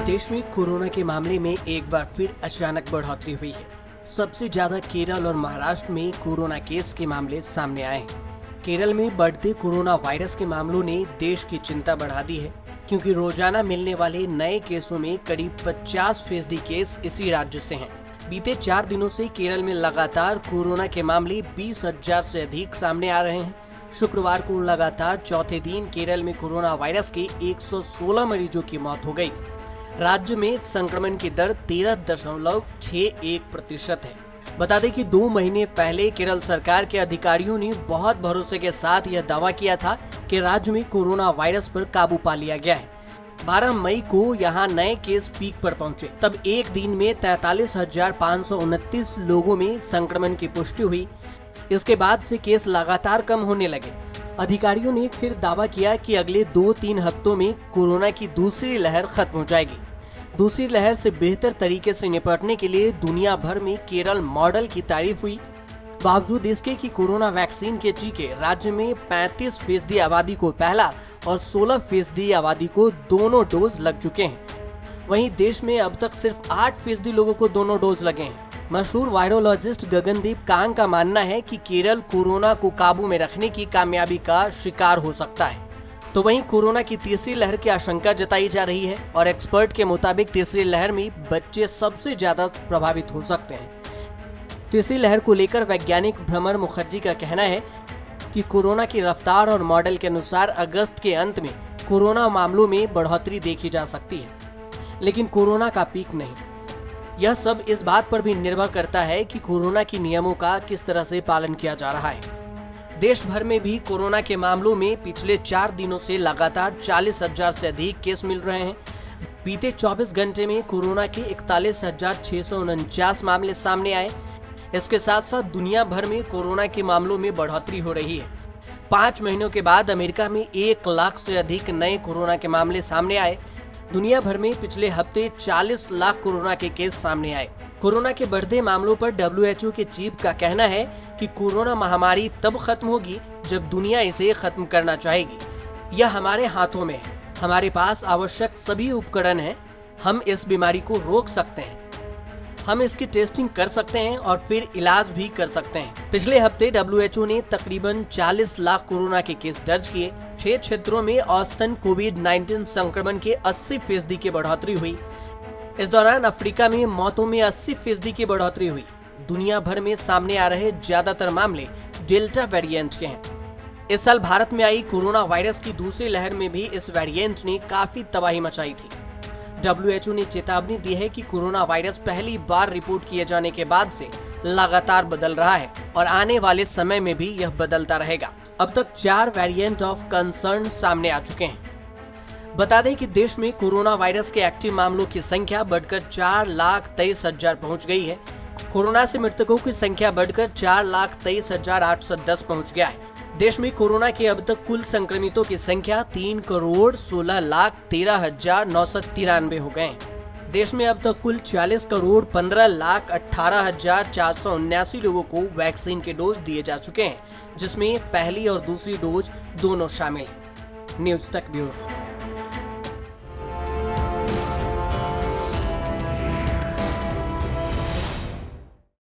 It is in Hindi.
देश में कोरोना के मामले में एक बार फिर अचानक बढ़ोतरी हुई है। सबसे ज्यादा केरल और महाराष्ट्र में कोरोना केस के मामले सामने आए हैं। केरल में बढ़ते कोरोना वायरस के मामलों ने देश की चिंता बढ़ा दी है, क्योंकि रोजाना मिलने वाले नए केसों में करीब 50% केस इसी राज्य से हैं। बीते 4 दिनों से केरल में लगातार कोरोना के मामले 20,000 से अधिक सामने आ रहे हैं। शुक्रवार को लगातार चौथे दिन केरल में कोरोना वायरस के 116 मरीजों की मौत हो गई। राज्य में संक्रमण की दर 13.61% है। बता दें कि 2 महीने पहले केरल सरकार के अधिकारियों ने बहुत भरोसे के साथ यह दावा किया था कि राज्य में कोरोना वायरस पर काबू पा लिया गया है। 12 मई को यहां नए केस पीक पर पहुंचे। तब एक दिन में 43,529 लोगों में संक्रमण की पुष्टि हुई। इसके बाद से केस लगातार कम होने लगे। अधिकारियों ने फिर दावा किया कि अगले 2-3 हफ्तों में कोरोना की दूसरी लहर खत्म हो जाएगी। दूसरी लहर से बेहतर तरीके से निपटने के लिए दुनिया भर में केरल मॉडल की तारीफ हुई। बावजूद इसके कि कोरोना वैक्सीन के टीके राज्य में 35% आबादी को पहला और 16% आबादी को दोनों डोज लग चुके हैं। वहीं देश में अब तक सिर्फ 8% लोगों को दोनों डोज लगे हैं। मशहूर वायरोलॉजिस्ट गगनदीप कांग का मानना है कि केरल कोरोना को काबू में रखने की कामयाबी का शिकार हो सकता है। तो वहीं कोरोना की तीसरी लहर की आशंका जताई जा रही है और एक्सपर्ट के मुताबिक तीसरी लहर में बच्चे सबसे ज्यादा प्रभावित हो सकते हैं। तीसरी लहर को लेकर वैज्ञानिक भ्रमर मुखर्जी का कहना है कि कोरोना की रफ्तार और मॉडल के अनुसार अगस्त के अंत में कोरोना मामलों में बढ़ोतरी देखी जा सकती है, लेकिन कोरोना का पीक नहीं। यह सब इस बात पर भी निर्भर करता है कि कोरोना की नियमों का किस तरह से पालन किया जा रहा है। देश भर में भी कोरोना के मामलों में पिछले 4 दिनों से लगातार 40,000 से अधिक केस मिल रहे हैं। बीते 24 घंटे में कोरोना के 41,649 मामले सामने आए। इसके साथ साथ दुनिया भर में कोरोना के मामलों में बढ़ोतरी हो रही है। 5 महीनों के बाद अमेरिका में 1 लाख से अधिक नए कोरोना के मामले सामने आए। दुनिया भर में पिछले हफ्ते 40 लाख कोरोना के केस सामने आए। कोरोना के बढ़ते मामलों पर WHO के चीफ का कहना है कि कोरोना महामारी तब खत्म होगी जब दुनिया इसे खत्म करना चाहेगी। यह हमारे हाथों में है। हमारे पास आवश्यक सभी उपकरण हैं। हम इस बीमारी को रोक सकते हैं। हम इसकी टेस्टिंग कर सकते हैं और फिर इलाज भी कर सकते हैं। पिछले हफ्ते WHO ने तकरीबन 40 लाख कोरोना के केस दर्ज किए। 6 क्षेत्रों में औसतन कोविड-19 संक्रमण के 80% की बढ़ोतरी हुई। इस दौरान अफ्रीका में मौतों में 80% की बढ़ोतरी हुई। दुनिया भर में सामने आ रहे ज्यादातर मामले डेल्टा वेरिएंट के हैं। इस साल भारत में आई कोरोना वायरस की दूसरी लहर में भी इस वेरिएंट ने काफी तबाही मचाई थी। WHO ने चेतावनी दी है कि कोरोना वायरस पहली बार रिपोर्ट किए जाने के बाद से लगातार बदल रहा है और आने वाले समय में भी यह बदलता रहेगा। अब तक 4 वेरिएंट ऑफ कंसर्न सामने आ चुके हैं। बता दें कि देश में कोरोना वायरस के एक्टिव मामलों की संख्या बढ़कर 4,23,000 पहुंच गई है। कोरोना से मृतकों की संख्या बढ़कर 4,23,810 पहुंच गया है। देश में कोरोना के अब तक कुल संक्रमितों की संख्या 3,16,13,993 हो गए हैं। देश में अब तक कुल 40,15,18,479 लोगों को वैक्सीन के डोज दिए जा चुके हैं, जिसमें पहली और दूसरी डोज दोनों शामिल हैं। न्यूज़ तक ब्यूरो।